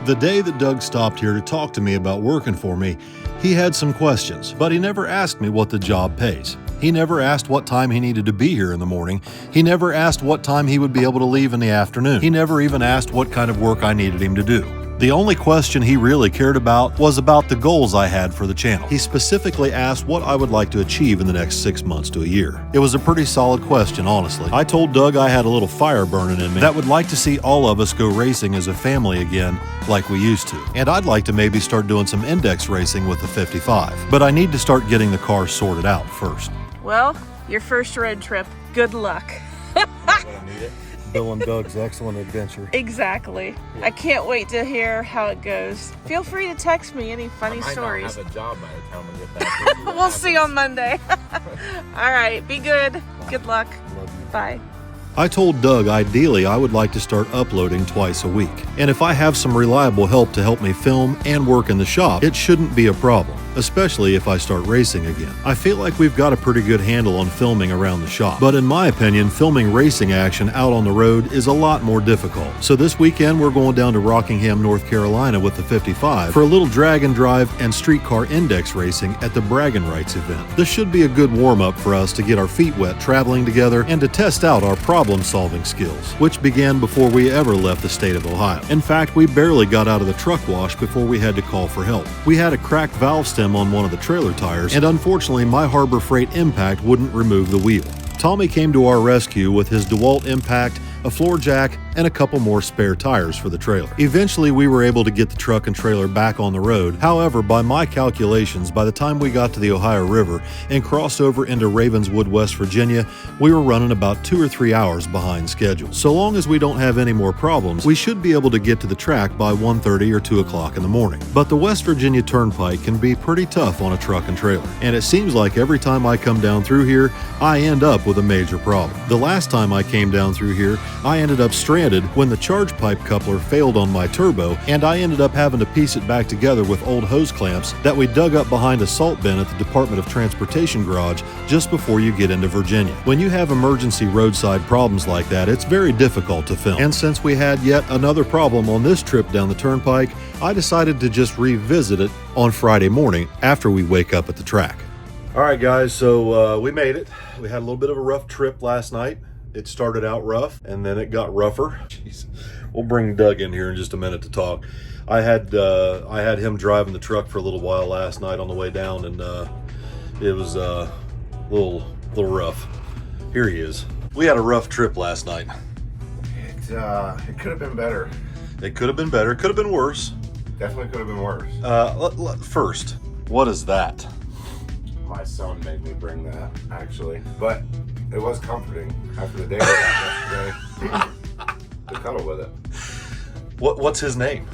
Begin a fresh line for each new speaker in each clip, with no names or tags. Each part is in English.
The day that Doug stopped here to talk to me about working for me, he had some questions, but he never asked me what the job pays. He never asked what time he needed to be here in the morning. He never asked what time he would be able to leave in the afternoon. He never even asked what kind of work I needed him to do. The only question he really cared about was about the goals I had for the channel. He specifically asked what I would like to achieve in the next 6 months to a year. It was a pretty solid question, honestly. I told Doug I had a little fire burning in me that would like to see all of us go racing as a family again like we used to. And I'd like to maybe start doing some index racing with the 55. But I need to start getting the car sorted out first.
Well, your first road trip. Good luck.
Bill and Doug's excellent adventure.
Exactly. I can't wait to hear how it goes. Feel free to text me any funny stories.
I might not have a job by the time we get back.
We'll see on Monday. All right. Be good. Good luck.
Love you.
Bye.
I told Doug ideally I would like to start uploading twice a week. And if I have some reliable help to help me film and work in the shop, it shouldn't be a problem, especially if I start racing again. I feel like we've got a pretty good handle on filming around the shop, but in my opinion, filming racing action out on the road is a lot more difficult. So this weekend we're going down to Rockingham, North Carolina with the 55 for a little drag and drive and streetcar index racing at the Bragging Rights event. This should be a good warm-up for us to get our feet wet traveling together and to test out our problem-solving skills, which began before we ever left the state of Ohio. In fact, we barely got out of the truck wash before we had to call for help. We had a cracked valve stem on one of the trailer tires, and unfortunately my Harbor Freight impact wouldn't remove the wheel. Tommy came to our rescue with his DeWalt impact, a floor jack, and a couple more spare tires for the trailer. Eventually, we were able to get the truck and trailer back on the road. However, by my calculations, by the time we got to the Ohio River and crossed over into Ravenswood, West Virginia, we were running about 2 or 3 hours behind schedule. So long as we don't have any more problems, we should be able to get to the track by 1:30 or 2 o'clock in the morning. But the West Virginia Turnpike can be pretty tough on a truck and trailer, and it seems like every time I come down through here, I end up with a major problem. The last time I came down through here, I ended up stranded when the charge pipe coupler failed on my turbo, and I ended up having to piece it back together with old hose clamps that we dug up behind a salt bin at the Department of Transportation garage just before you get into Virginia. When you have emergency roadside problems like that, it's very difficult to film. And since we had yet another problem on this trip down the turnpike, I decided to just revisit it on Friday morning after we wake up at the track. All right, guys, so we made it. We had a little bit of a rough trip last night. It started out rough, and then it got rougher. Jeez. We'll bring Doug in here in just a minute to talk. I had him driving the truck for a little while last night on the way down, and it was a little rough. Here he is. We had a rough trip last night.
It could have been better.
It could have been better. Could have been worse.
Definitely could have been worse.
First, what is that?
My son made me bring that, actually. But it was comforting after the day we had yesterday to cuddle with it.
What's his name?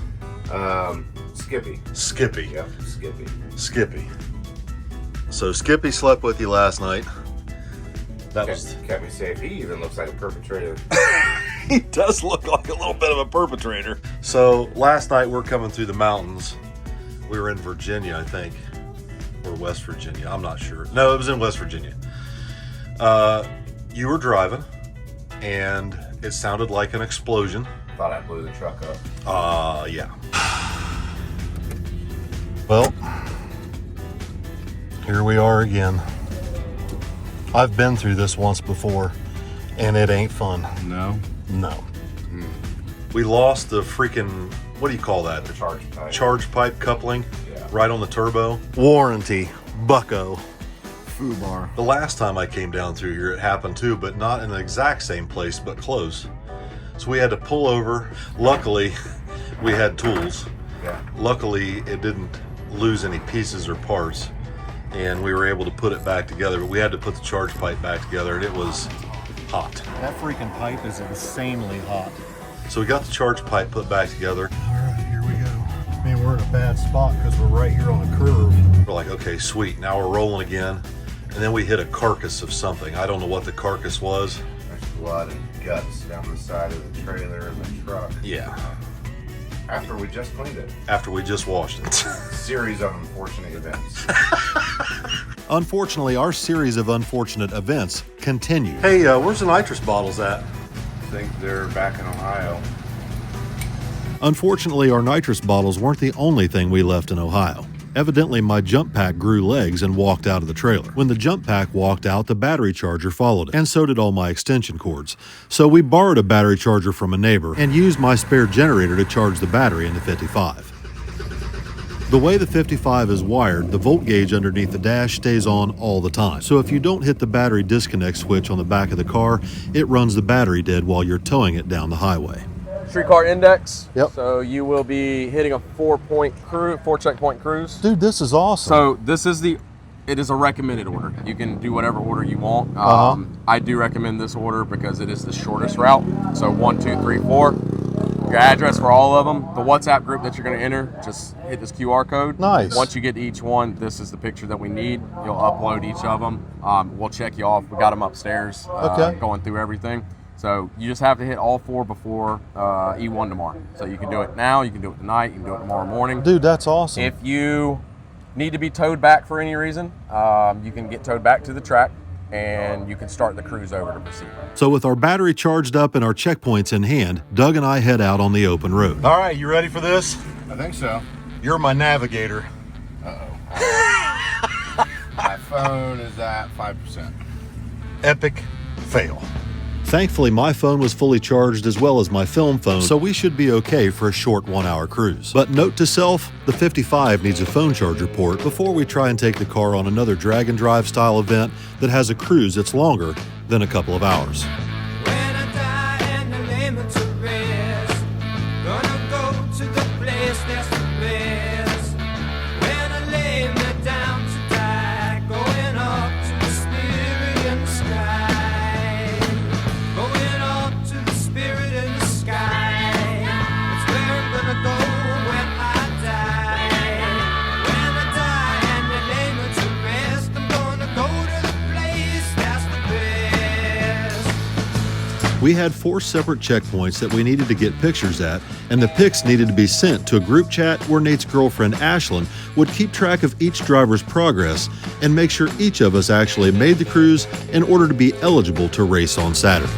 Skippy.
Skippy.
Yep, Skippy.
Skippy. So Skippy slept with you last night. That
Kept me safe. He even looks like a perpetrator.
He does look like a little bit of a perpetrator. So last night we're coming through the mountains. We were in Virginia, I think. Or West Virginia, I'm not sure. No, it was in West Virginia. You were driving, and it sounded like an explosion.
Thought I blew the truck up.
Yeah. Well, here we are again. I've been through this once before, and it ain't fun.
No?
No. We lost the freaking, what do you call that?
The charge pipe.
Charge pipe coupling.
Yeah.
Right on the turbo. Warranty, bucko.
Foobar.
The last time I came down through here, it happened too, but not in the exact same place, but close. So we had to pull over. Luckily, we had tools.
Yeah.
Luckily, it didn't lose any pieces or parts, and we were able to put it back together, but we had to put the charge pipe back together, and it was hot. That freaking pipe is insanely hot. So we got the charge pipe put back together. All right, here we go. Man, we're in a bad spot because we're right here on a curve. We're like, okay, sweet, now we're rolling again. And then we hit a carcass of something. I don't know what the carcass was.
There's blood and guts down the side of the trailer and the truck.
Yeah.
After we just cleaned it.
After we just washed it.
Series of unfortunate events.
Unfortunately, our series of unfortunate events continue. Hey, where's the nitrous bottles at?
I think they're back in Ohio.
Unfortunately, our nitrous bottles weren't the only thing we left in Ohio. Evidently, my jump pack grew legs and walked out of the trailer. When the jump pack walked out, the battery charger followed it, and so did all my extension cords. So we borrowed a battery charger from a neighbor and used my spare generator to charge the battery in the 55. The way the 55 is wired, the volt gauge underneath the dash stays on all the time. So if you don't hit the battery disconnect switch on the back of the car, it runs the battery dead while you're towing it down the highway.
Streetcar index.
Yep.
So you will be hitting a 4 checkpoint cruise.
Dude, this is awesome.
So this is it is a recommended order. You can do whatever order you want. I do recommend this order because it is the shortest route. So 1, 2, 3, 4. Your address for all of them. The WhatsApp group that you're going to enter, just hit this QR code.
Nice.
Once you get to each one, this is the picture that we need. You'll upload each of them. We'll check you off. We got them upstairs. Going through everything. So you just have to hit all 4 before E1 tomorrow. So you can do it now, you can do it tonight, you can do it tomorrow morning.
Dude, that's awesome.
If you need to be towed back for any reason, you can get towed back to the track and you can start the cruise over to proceed.
So with our battery charged up and our checkpoints in hand, Doug and I head out on the open road. All right, you ready for this?
I think so.
You're my navigator.
Uh-oh. My phone is at 5%.
Epic fail. Thankfully, my phone was fully charged as well as my film phone, so we should be okay for a short 1-hour cruise. But note to self, the 55 needs a phone charger port before we try and take the car on another drag and drive style event that has a cruise that's longer than a couple of hours. We had 4 separate checkpoints that we needed to get pictures at, and the pics needed to be sent to a group chat where Nate's girlfriend Ashlyn would keep track of each driver's progress and make sure each of us actually made the cruise in order to be eligible to race on Saturday.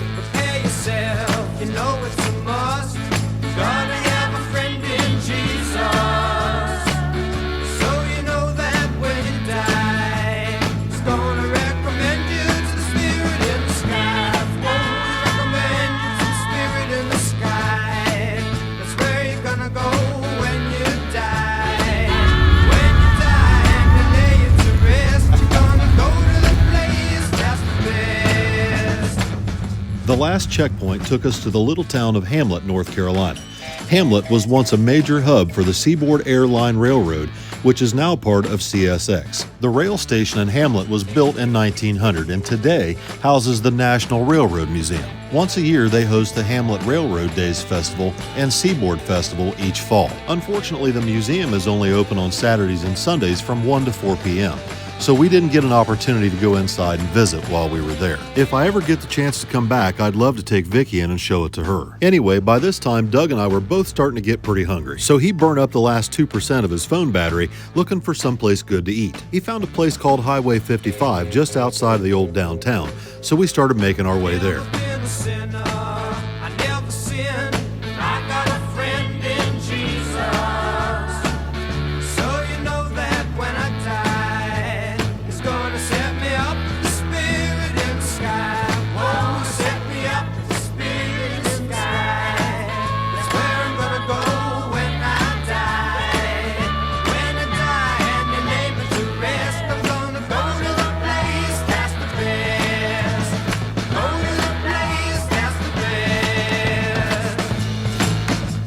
The last checkpoint took us to the little town of Hamlet, North Carolina. Hamlet was once a major hub for the Seaboard Airline Railroad, which is now part of CSX. The rail station in Hamlet was built in 1900 and today houses the National Railroad Museum. Once a year, they host the Hamlet Railroad Days Festival and Seaboard Festival each fall. Unfortunately, the museum is only open on Saturdays and Sundays from 1 to 4 p.m. So we didn't get an opportunity to go inside and visit while we were there. If I ever get the chance to come back, I'd love to take Vicky in and show it to her. Anyway, by this time, Doug and I were both starting to get pretty hungry. So he burned up the last 2% of his phone battery looking for someplace good to eat. He found a place called Highway 55 just outside of the old downtown, so we started making our way there.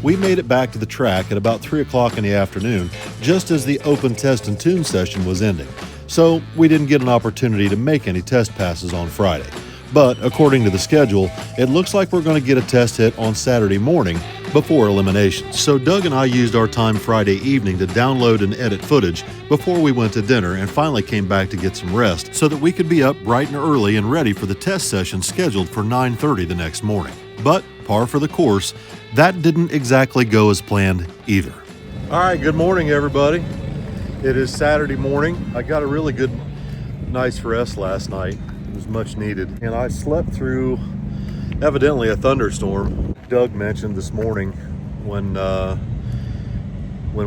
We made it back to the track at about 3 o'clock in the afternoon, just as the open test and tune session was ending. So we didn't get an opportunity to make any test passes on Friday. But according to the schedule, it looks like we're going to get a test hit on Saturday morning before eliminations. So Doug and I used our time Friday evening to download and edit footage before we went to dinner and finally came back to get some rest so that we could be up bright and early and ready for the test session scheduled for 9:30 the next morning. But par for the course, that didn't exactly go as planned either. All right, good morning, everybody. It is Saturday morning. I got a really good night's rest last night. It was much needed. And I slept through evidently a thunderstorm. Doug mentioned this morning when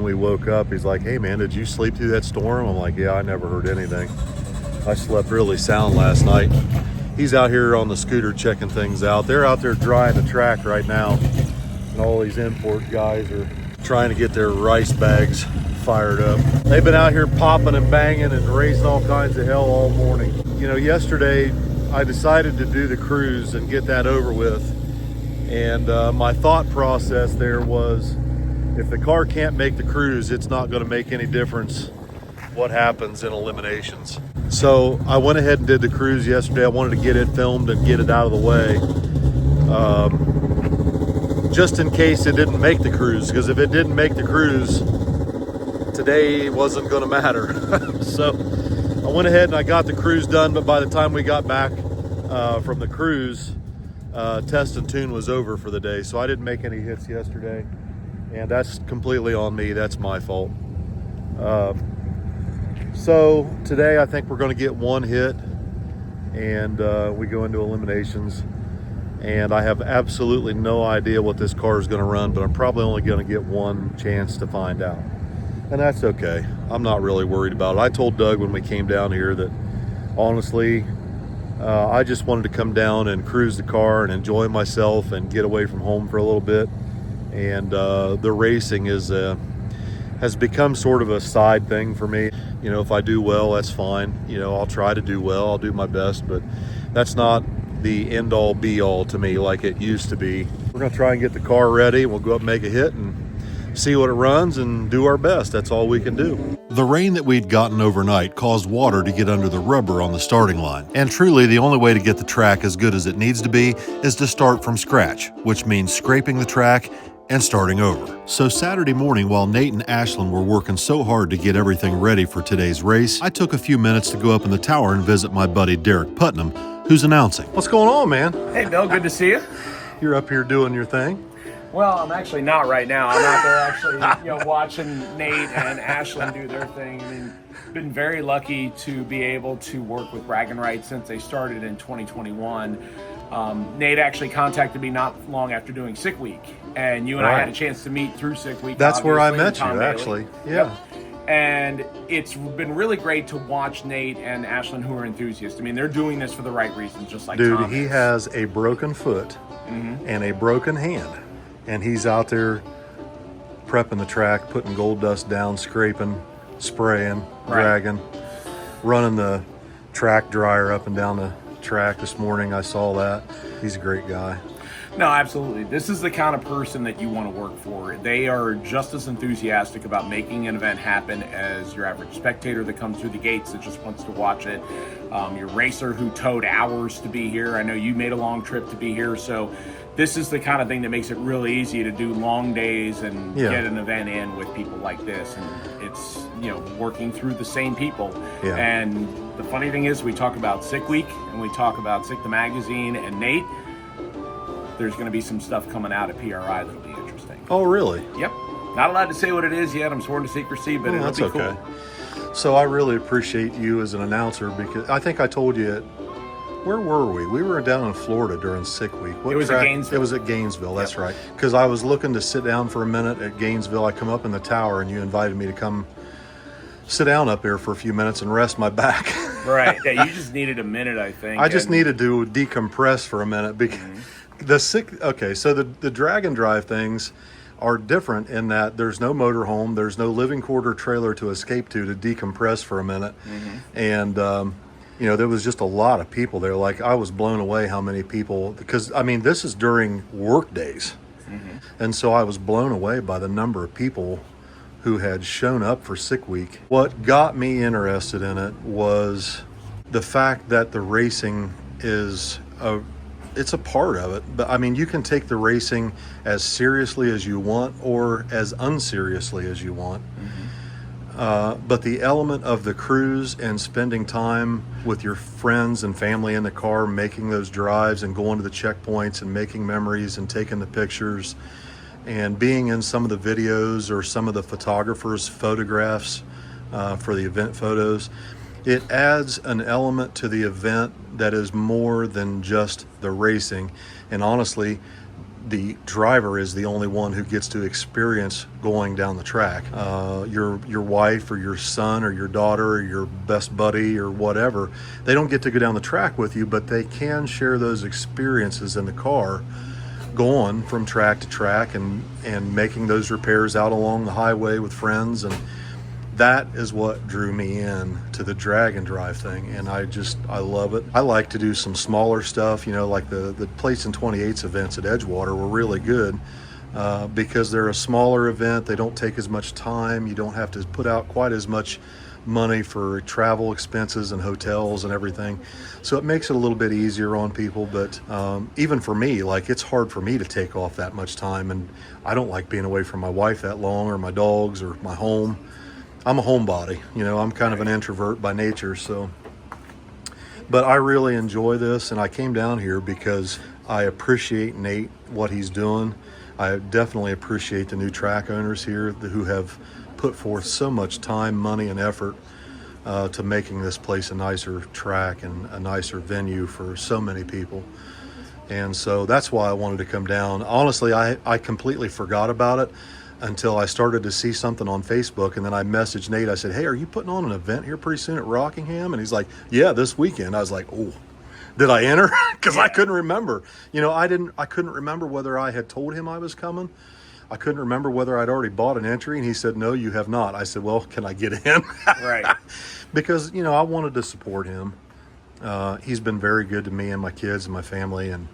we woke up. He's like, "Hey man, did you sleep through that storm?" I'm like, "Yeah, I never heard anything. I slept really sound last night." He's out here on the scooter checking things out. They're out there drying the track right now, and all these import guys are trying to get their rice bags fired up. They've been out here popping and banging and raising all kinds of hell all morning. You know, yesterday I decided to do the cruise and get that over with, and my thought process there was, if the car can't make the cruise, it's not going to make any difference what happens in eliminations. So I went ahead and did the cruise yesterday. I wanted to get it filmed and get it out of the way, just in case it didn't make the cruise, because if it didn't make the cruise, today wasn't going to matter. So I went ahead and I got the cruise done, but by the time we got back from the cruise, test and tune was over for the day. So I didn't make any hits yesterday, and that's completely on me. That's my fault. So today I think we're going to get one hit, and we go into eliminations, and I have absolutely no idea what this car is going to run, but I'm probably only going to get one chance to find out, and that's okay. I'm not really worried about it. I told Doug when we came down here that honestly, I just wanted to come down and cruise the car and enjoy myself and get away from home for a little bit, and the racing has become sort of a side thing for me. You know, if I do well, that's fine. You know, I'll try to do well, I'll do my best, but that's not the end all be all to me like it used to be. We're gonna try and get the car ready. We'll go up and make a hit and see what it runs and do our best. That's all we can do.
The rain that we'd gotten overnight caused water to get under the rubber on the starting line. And truly, the only way to get the track as good as it needs to be is to start from scratch, which means scraping the track and starting over. So Saturday morning, while Nate and Ashlyn were working so hard to get everything ready for today's race, I took a few minutes to go up in the tower and visit my buddy Derek Putnam, who's announcing.
What's going on, man?
Hey Bill, good to see you.
You're up here doing your thing.
Well, I'm actually not right now. I'm out there actually, watching Nate and Ashlyn do their thing. I mean, been very lucky to be able to work with Brag and Right since they started in 2021. Nate actually contacted me not long after doing Sick Week, and you and I had a chance to meet through Sick Week.
That's where I met
Tom
you,
Bailey.
actually. Yeah.
Yep. And it's been really great to watch Nate and Ashlyn, who are enthusiasts. I mean, they're doing this for the right reasons, just like
Dude,
Tom
he
is.
has a broken foot and a broken hand, and he's out there prepping the track, putting gold dust down, scraping, spraying, dragging, running the track dryer up and down the track this morning. I saw that. He's a great guy.
No, absolutely. This is the kind of person that you want to work for. They are just as enthusiastic about making an event happen as your average spectator that comes through the gates that just wants to watch it. Your racer who towed hours to be here. I know you made a long trip to be here, so this is the kind of thing that makes it really easy to do long days and get an event in with people like this. And it's, working through the same people.
Yeah.
And the funny thing is, we talk about Sick Week and we talk about Sick the Magazine and Nate. There's going to be some stuff coming out at PRI that'll be interesting.
Oh, really?
Yep. Not allowed to say what it is yet. I'm sworn to secrecy, but it'll be
okay.
cool.
So I really appreciate you as an announcer, because I think I told you, where were we? We were down in Florida during Sick Week.
It was at Gainesville.
It was at Gainesville, that's right. Because I was looking to sit down for a minute at Gainesville. I come up in the tower and you invited me to come sit down up there for a few minutes and rest my back.
Right. Yeah, you just needed a minute, I think.
I just needed to decompress for a minute because so the drag and drive things are different in that there's no motorhome, there's no living quarter trailer to escape to decompress for a minute. And there was just a lot of people there. Like, I was blown away how many people, because I mean, this is during work days. And so I was blown away by the number of people who had shown up for Sick Week. What got me interested in it was the fact that the racing is it's a part of it. But I mean, you can take the racing as seriously as you want or as unseriously as you want. But the element of the cruise and spending time with your friends and family in the car, making those drives and going to the checkpoints and making memories and taking the pictures and being in some of the videos or some of the photographers' photographs for the event photos, it adds an element to the event that is more than just the racing. And honestly,
the driver is the only one who gets to experience going down the track. Your wife or your son or your daughter or your best buddy or whatever, they don't get to go down the track with you, but they can share those experiences in the car, going from track to track and making those repairs out along the highway with friends. And that is what drew me in to the drag and drive thing, and I love it. I like to do some smaller stuff, like the Plates and 28s events at Edgewater were really good because they're a smaller event. They don't take as much time. You don't have to put out quite as much money for travel expenses and hotels and everything, so it makes it a little bit easier on people. But even for me, like, it's hard for me to take off that much time, and I don't like being away from my wife that long, or my dogs, or my home. I'm a homebody, I'm kind of an introvert by nature, so. But I really enjoy this, and I came down here because I appreciate Nate, what he's doing. I definitely appreciate the new track owners here who have put forth so much time, money, and effort to making this place a nicer track and a nicer venue for so many people. And so that's why I wanted to come down. Honestly, I completely forgot about it until I started to see something on Facebook, and then I messaged Nate. I said, "Hey, are you putting on an event here pretty soon at Rockingham?" And he's like, "Yeah, this weekend." I was like, "Oh, did I enter?" Because I couldn't remember. I couldn't remember whether I had told him I was coming. I couldn't remember whether I'd already bought an entry, and he said, "No, you have not." I said, "Well, can I get in?"
Right.
Because, I wanted to support him. He's been very good to me and my kids and my family, and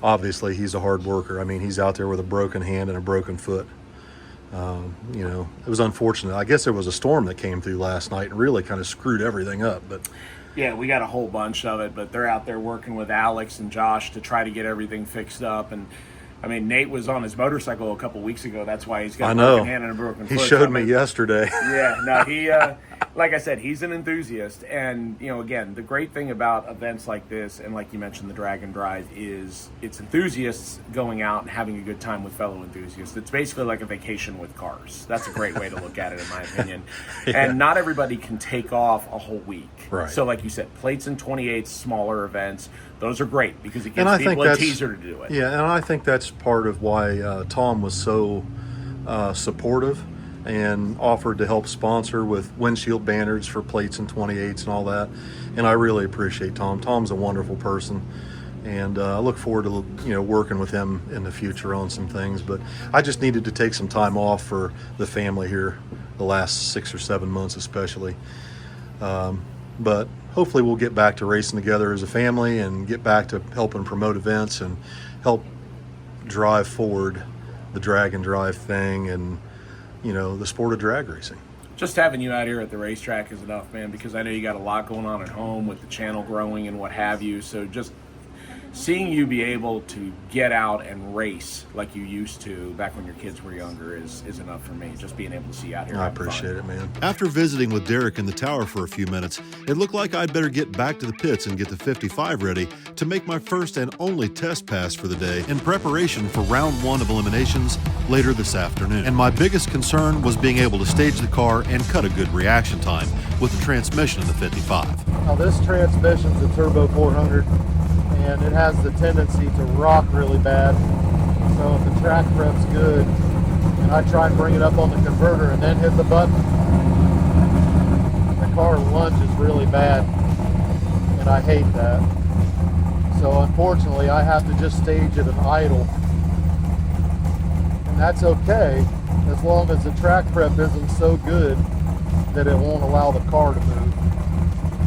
obviously he's a hard worker. I mean, he's out there with a broken hand and a broken foot. It was unfortunate. I guess there was a storm that came through last night and really kind of screwed everything up. But
yeah, we got a whole bunch of it, but they're out there working with Alex and Josh to try to get everything fixed up. And I mean, Nate was on his motorcycle a couple weeks ago. That's why he's got a broken hand and a broken foot.
He showed me yesterday.
Yeah, no, he, like I said, he's an enthusiast. And, again, the great thing about events like this, and like you mentioned, the Drag and Drive, is it's enthusiasts going out and having a good time with fellow enthusiasts. It's basically like a vacation with cars. That's a great way to look at it, in my opinion.
Yeah.
And not everybody can take off a whole week.
Right.
So like you said, Plates and 28s, smaller events, those are great because it gives people a teaser to do it.
Yeah, and I think that's part of why Tom was so supportive and offered to help sponsor with windshield banners for Plates and 28s and all that. And I really appreciate Tom. Tom's a wonderful person, and I look forward to working with him in the future on some things. But I just needed to take some time off for the family here, the last 6 or 7 months especially. But hopefully we'll get back to racing together as a family and get back to helping promote events and help drive forward the drag and drive thing and, the sport of drag racing.
Just having you out here at the racetrack is enough, man, because I know you got a lot going on at home with the channel growing and what have you. So just seeing you be able to get out and race like you used to back when your kids were younger is enough for me. Just being able to see you out here.
I appreciate it, man.
After visiting with Derek in the tower for a few minutes, it looked like I'd better get back to the pits and get the 55 ready to make my first and only test pass for the day in preparation for round 1 of eliminations later this afternoon. And my biggest concern was being able to stage the car and cut a good reaction time with the transmission in the 55.
Now this transmission's a turbo 400, and it has the tendency to rock really bad. So if the track prep's good, and I try and bring it up on the converter and then hit the button, the car lunges really bad, and I hate that. So unfortunately, I have to just stage it at idle. And that's okay, as long as the track prep isn't so good that it won't allow the car to move.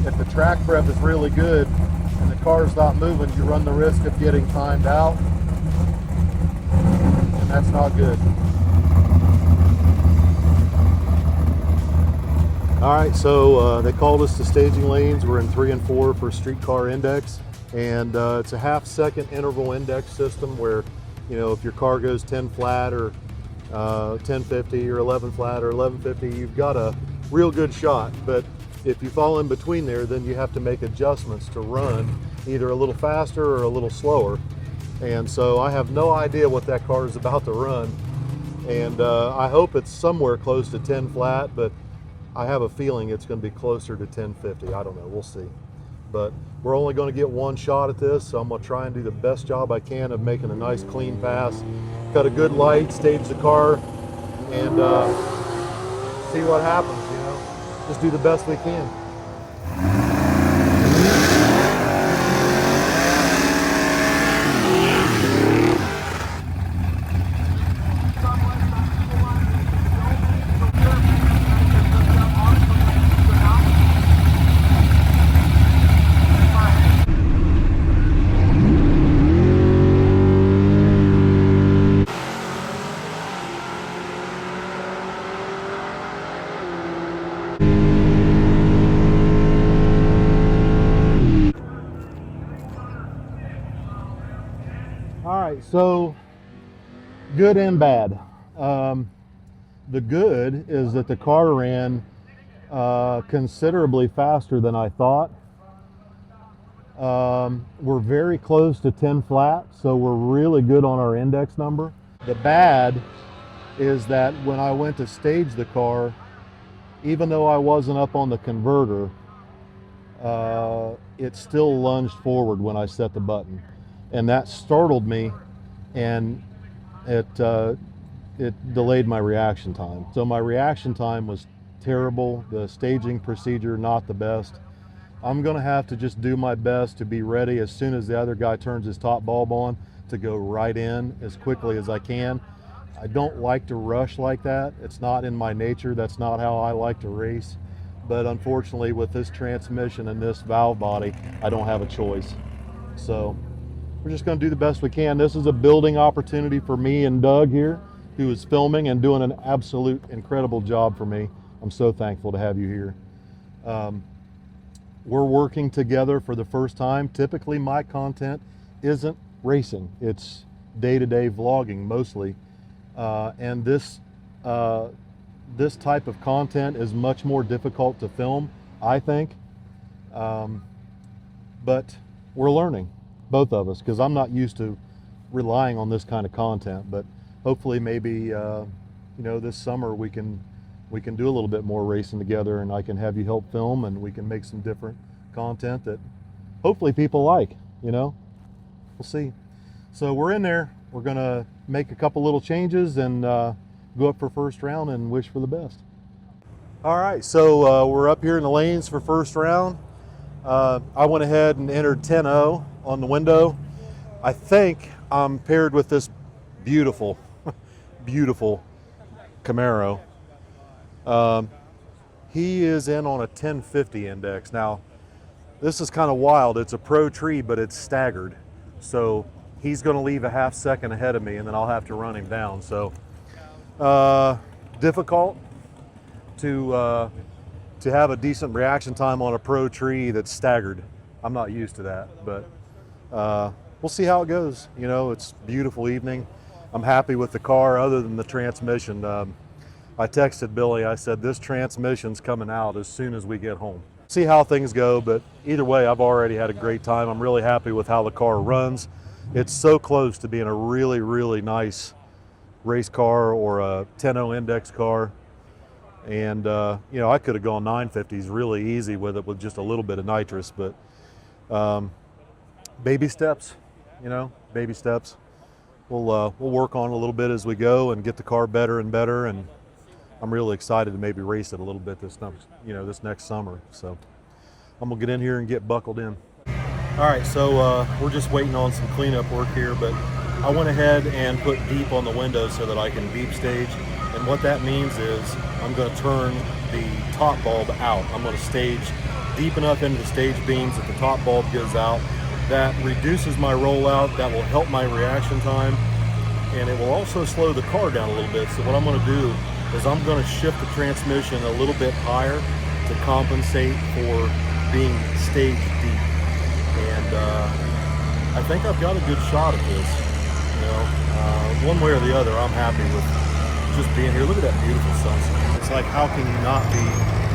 If the track prep is really good, and the car's not moving, you run the risk of getting timed out, and that's not good. All right, so they called us to staging lanes. We're in 3 and 4 for streetcar index, and it's a half-second interval index system where, if your car goes 10 flat or 1050 or 11 flat or 1150, you've got a real good shot. But if you fall in between there, then you have to make adjustments to run either a little faster or a little slower. And so I have no idea what that car is about to run. And I hope it's somewhere close to 10 flat, but I have a feeling it's going to be closer to 1050. I don't know. We'll see. But we're only going to get one shot at this, so I'm going to try and do the best job I can of making a nice clean pass, cut a good light, stage the car, and see what happens, you know. Just do the best we can. All right, so good and bad. The good is that the car ran considerably faster than I thought. We're very close to 10 flat, so we're really good on our index number. The bad is that when I went to stage the car, even though I wasn't up on the converter, it still lunged forward when I set the button. And that startled me, and it delayed my reaction time. So my reaction time was terrible. The staging procedure, not the best. I'm gonna have to just do my best to be ready as soon as the other guy turns his top bulb on to go right in as quickly as I can. I don't like to rush like that. It's not in my nature. That's not how I like to race. But unfortunately, with this transmission and this valve body, I don't have a choice. So we're just going to do the best we can. This is a building opportunity for me and Doug here, who is filming and doing an absolute incredible job for me. I'm so thankful to have you here. We're working together for the first time. Typically, my content isn't racing. It's day-to-day vlogging mostly. And this type of content is much more difficult to film, I think. But we're learning, both of us, because I'm not used to relying on this kind of content. But hopefully, maybe you know, this summer we can do a little bit more racing together, and I can have you help film, and we can make some different content that hopefully people like. You know, we'll see. So we're in there. We're gonna make a couple little changes and go up for first round and wish for the best. All right, so we're up here in the lanes for first round. I went ahead and entered 10-0 on the window. I think I'm paired with this beautiful, beautiful Camaro. He is in on a 1050 index. Now, this is kind of wild. It's a pro tree, but it's staggered. So he's gonna leave a half second ahead of me, and then I'll have to run him down. So difficult to have a decent reaction time on a pro tree that's staggered. I'm not used to that, but we'll see how it goes. You know, it's a beautiful evening. I'm happy with the car other than the transmission. I texted Billy, I said, this transmission's coming out as soon as we get home. See how things go, but either way, I've already had a great time. I'm really happy with how the car runs. It's so close to being a really, really nice race car or a 10-0 index car. And, you know, I could have gone 950s really easy with it with just a little bit of nitrous, but baby steps, you know, baby steps. We'll work on it a little bit as we go and get the car better and better. And I'm really excited to maybe race it a little bit this next summer. So I'm gonna get in here and get buckled in. All right, so we're just waiting on some cleanup work here, but I went ahead and put deep on the window so that I can deep stage. And what that means is I'm gonna turn the top bulb out. I'm gonna stage deep enough into the stage beams that the top bulb goes out. That reduces my rollout, that will help my reaction time, and it will also slow the car down a little bit. So what I'm gonna do is I'm gonna shift the transmission a little bit higher to compensate for being stage deep. And I think I've got a good shot at this. You know, one way or the other, I'm happy with just being here. Look at that beautiful sunset. It's like, how can you not be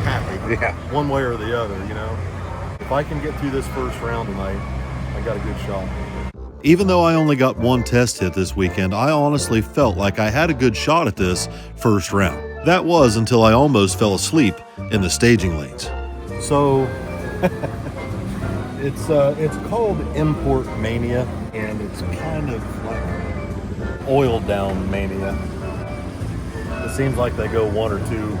happy?
Yeah.
One way or the other, you know. If I can get through this first round tonight, I got a good shot.
Even though I only got one test hit this weekend, I honestly felt like I had a good shot at this first round. That was until I almost fell asleep in the staging lanes.
So It's called Import Mania, and it's kind of like oil down mania. It seems like they go one or two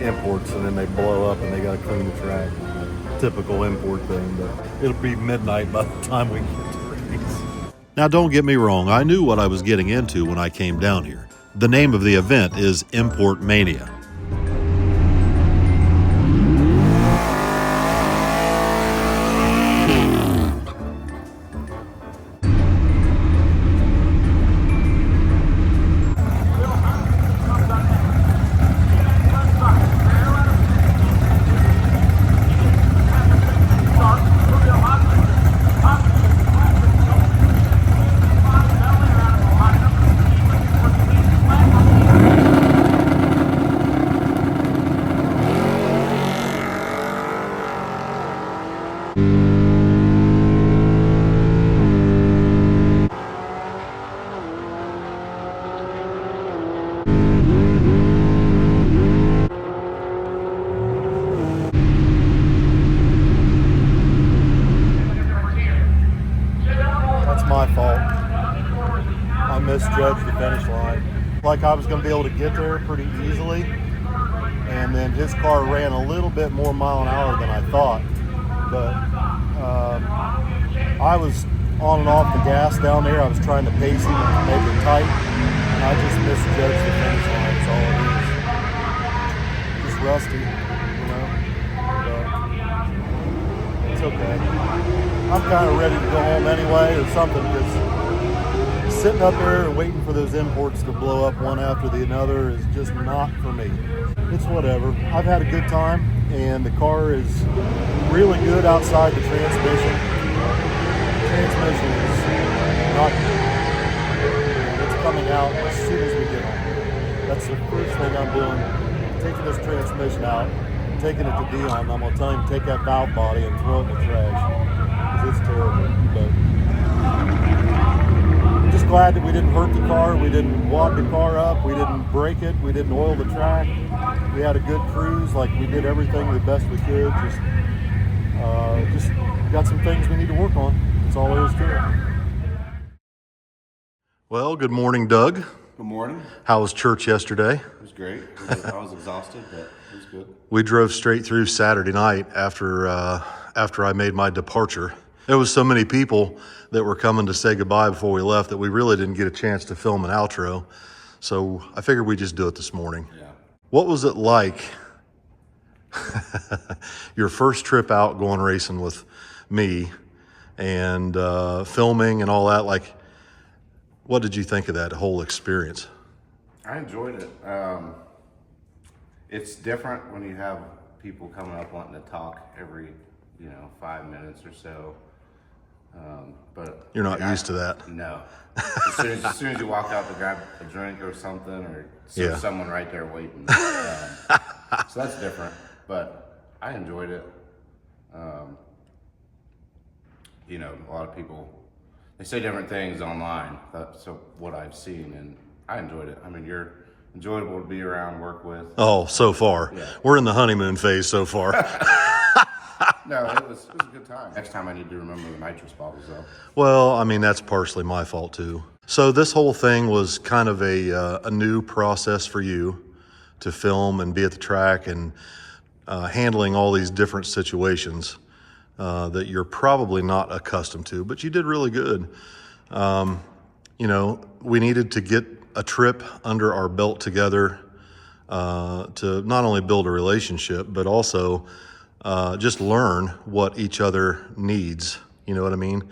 imports and then they blow up and they got to clean the track. Typical import thing, but it'll be midnight by the time we get to race.
Now, don't get me wrong, I knew what I was getting into when I came down here. The name of the event is Import Mania.
That's my fault. I misjudged the finish line. Like I was going to be able to get there pretty easily, and then his car ran a little bit more mile an hour than I thought. But I was on and off the gas down there. I was trying to pace him and make it tight, and I just misjudged the finish line. That's all it is. Just rusty, you know. But it's okay. I'm kind of ready to go home anyway or something, because sitting up there and waiting for those imports to blow up one after the other is just not for me. It's whatever. I've had a good time, and the car is really good outside the transmission. The transmission is not good. And it's coming out as soon as we get home. That's the first thing I'm doing, taking this transmission out, taking it to Dion. I'm going to tell him to take that valve body and throw it in the trash. It's terrible, but I'm just glad that we didn't hurt the car, we didn't wad the car up, we didn't break it, we didn't oil the track. We had a good cruise, like we did everything the best we could. Just got some things we need to work on. That's all there is to it.
Well, good morning, Doug.
Good morning.
How was church yesterday?
It was great. I was exhausted, but it was good.
We drove straight through Saturday night after I made my departure. There was so many people that were coming to say goodbye before we left that we really didn't get a chance to film an outro. So I figured we'd just do it this morning.
Yeah.
What was it like your first trip out going racing with me and filming and all that? Like, what did you think of that whole experience?
I enjoyed it. It's different when you have people coming up wanting to talk every, 5 minutes or so. But
you're not used to that.
No. As soon as you walk out to grab a drink or something, or see someone right there waiting. So that's different. But I enjoyed it. A lot of people, they say different things online. That's what I've seen, and I enjoyed it. I mean, you're enjoyable to be around, work with.
Oh, so far.
Yeah.
We're in the honeymoon phase so far.
No, it was a good time. Next time I need to remember the nitrous bottles, though.
Well, I mean, that's partially my fault too. So this whole thing was kind of a new process for you to film and be at the track and handling all these different situations that you're probably not accustomed to, but you did really good. We needed to get a trip under our belt together to not only build a relationship, but also just learn what each other needs. You know what I mean?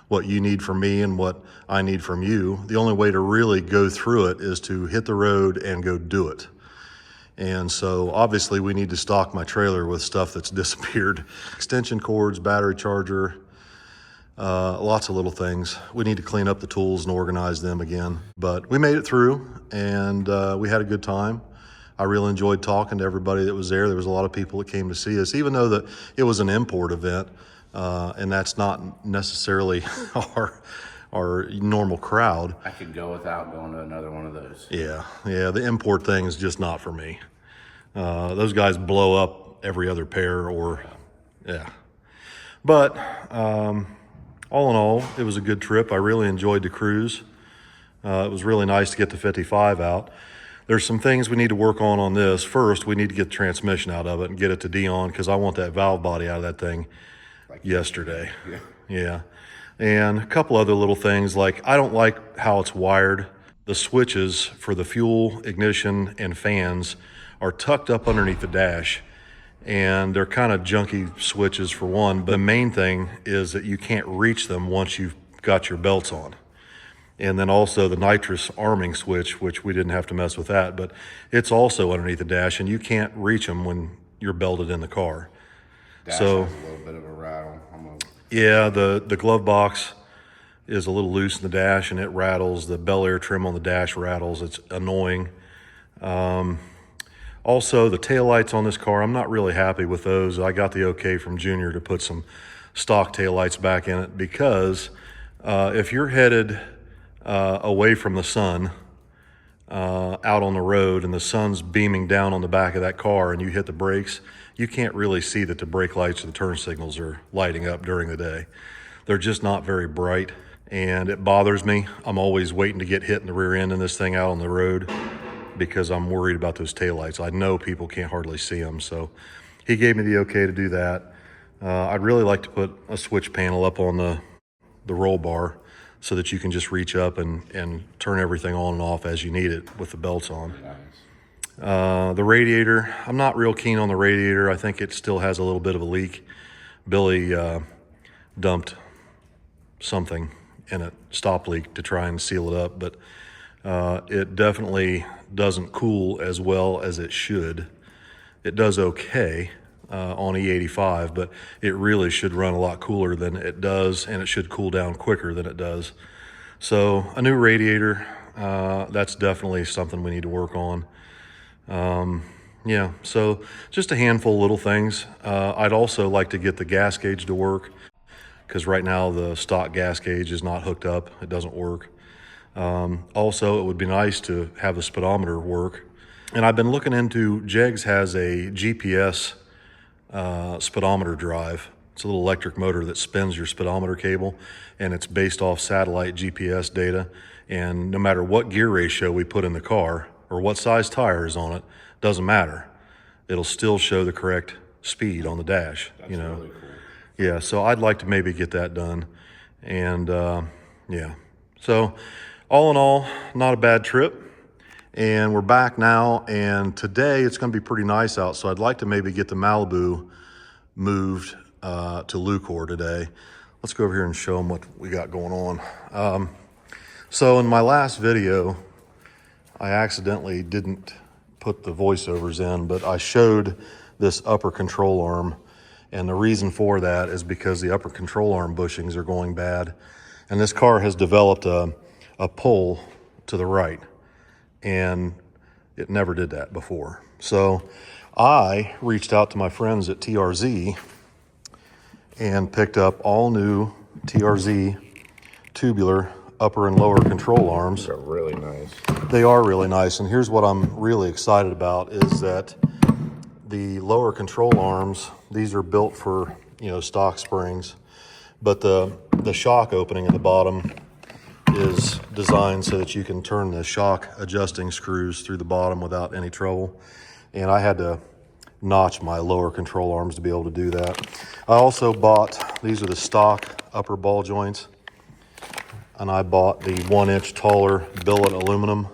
What you need from me and what I need from you. The only way to really go through it is to hit the road and go do it. And so obviously we need to stock my trailer with stuff that's disappeared. Extension cords, battery charger, lots of little things. We need to clean up the tools and organize them again. But we made it through, and we had a good time. I really enjoyed talking to everybody that was there. There was a lot of people that came to see us, even though that it was an import event, and that's not necessarily our normal crowd.
I could go without going to another one of those.
Yeah, the import thing is just not for me. Those guys blow up every other pair, or yeah.
But all in all, it was a good trip. I really enjoyed the cruise. It was really nice to get the 55 out. There's some things we need to work on this. First, we need to get the transmission out of it and get it to Dion, because I want that valve body out of that thing yesterday. Yeah. And a couple other little things, like I don't like how it's wired. The switches for the fuel, ignition, and fans are tucked up underneath the dash, and they're kind of junky switches for one. But the main thing is that you can't reach them once you've got your belts on. And then also the nitrous arming switch, which we didn't have to mess with that, but it's also underneath the dash, and you can't reach them when you're belted in the car.
Dash
So
has a little bit of a rattle.
yeah, the glove box is a little loose in the dash, and it rattles. The Bel Air trim on the dash rattles. It's annoying. Also, the taillights on this car, I'm not really happy with those. I got the okay from Junior to put some stock taillights back in it, because if you're headed away from the sun out on the road, and the sun's beaming down on the back of that car, and you hit the brakes, you can't really see that the brake lights or the turn signals are lighting up during the day. They're just not very bright, and it bothers me. I'm always waiting to get hit in the rear end in this thing out on the road, because I'm worried about those taillights. I know people can't hardly see them, so he gave me the okay to do that. I'd really like to put a switch panel up on the roll bar, so that you can just reach up and turn everything on and off as you need it with the belts on. The radiator, I'm not real keen on the radiator. I think it still has a little bit of a leak. Billy dumped something in it, stop leak, to try and seal it up, but it definitely doesn't cool as well as it should. It does okay on E85, but it really should run a lot cooler than it does, and it should cool down quicker than it does. So a new radiator, that's definitely something we need to work on. Yeah, so just a handful of little things. I'd also like to get the gas gauge to work, because right now the stock gas gauge is not hooked up. It doesn't work. Also, it would be nice to have the speedometer work. And I've been looking into, Jegs has a GPS speedometer drive. It's a little electric motor that spins your speedometer cable, and it's based off satellite GPS data. And no matter what gear ratio we put in the car or what size tire is on it, doesn't matter. It'll still show the correct speed on the dash.
That's really cool.
Yeah, so I'd like to maybe get that done. And yeah, so all in all, not a bad trip. And we're back now, and today it's going to be pretty nice out, so I'd like to maybe get the Malibu moved to Lucor today. Let's go over here and show them what we got going on. So in my last video, I accidentally didn't put the voiceovers in, but I showed this upper control arm, and the reason for that is because the upper control arm bushings are going bad, and this car has developed a pull to the right, and it never did that before. So I reached out to my friends at TRZ and picked up all new TRZ tubular upper and lower control arms.
They're really nice.
They are really nice, and here's what I'm really excited about is that the lower control arms, these are built for, stock springs, but the shock opening at the bottom is designed so that you can turn the shock adjusting screws through the bottom without any trouble. And I had to notch my lower control arms to be able to do that. I also bought, these are the stock upper ball joints, and I bought the 1 inch taller billet aluminum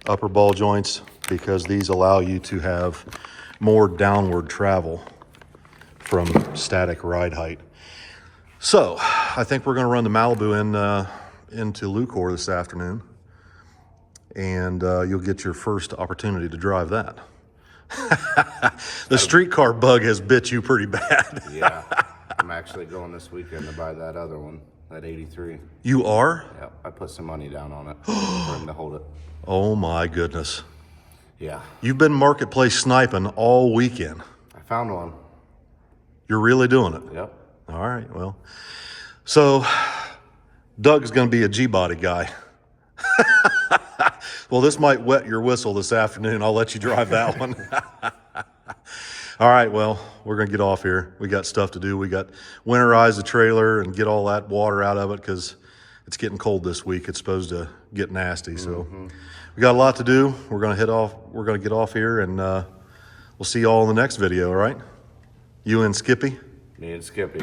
upper ball joints, because these allow you to have more downward travel from static ride height. So I think we're going to run the Malibu into Lucor this afternoon, and you'll get your first opportunity to drive that. The streetcar bug has bit you pretty bad.
Yeah, I'm actually going this weekend to buy that other one, that 83.
You are?
Yeah, I put some money down on it for him to hold it.
Oh my goodness.
Yeah.
You've been marketplace sniping all weekend.
I found one.
You're really doing it?
Yep.
All right, well. So Doug's going to be a G-body guy. Well, this might wet your whistle this afternoon. I'll let you drive that one.
All right, well, we're going to get off here. We got stuff to do. We got winterize the trailer and get all that water out of it because it's getting cold this week. It's supposed to get nasty. So we got a lot to do. We're going to head off. We're going to get off here, and we'll see you all in the next video, all right? You and Skippy?
Me and Skippy.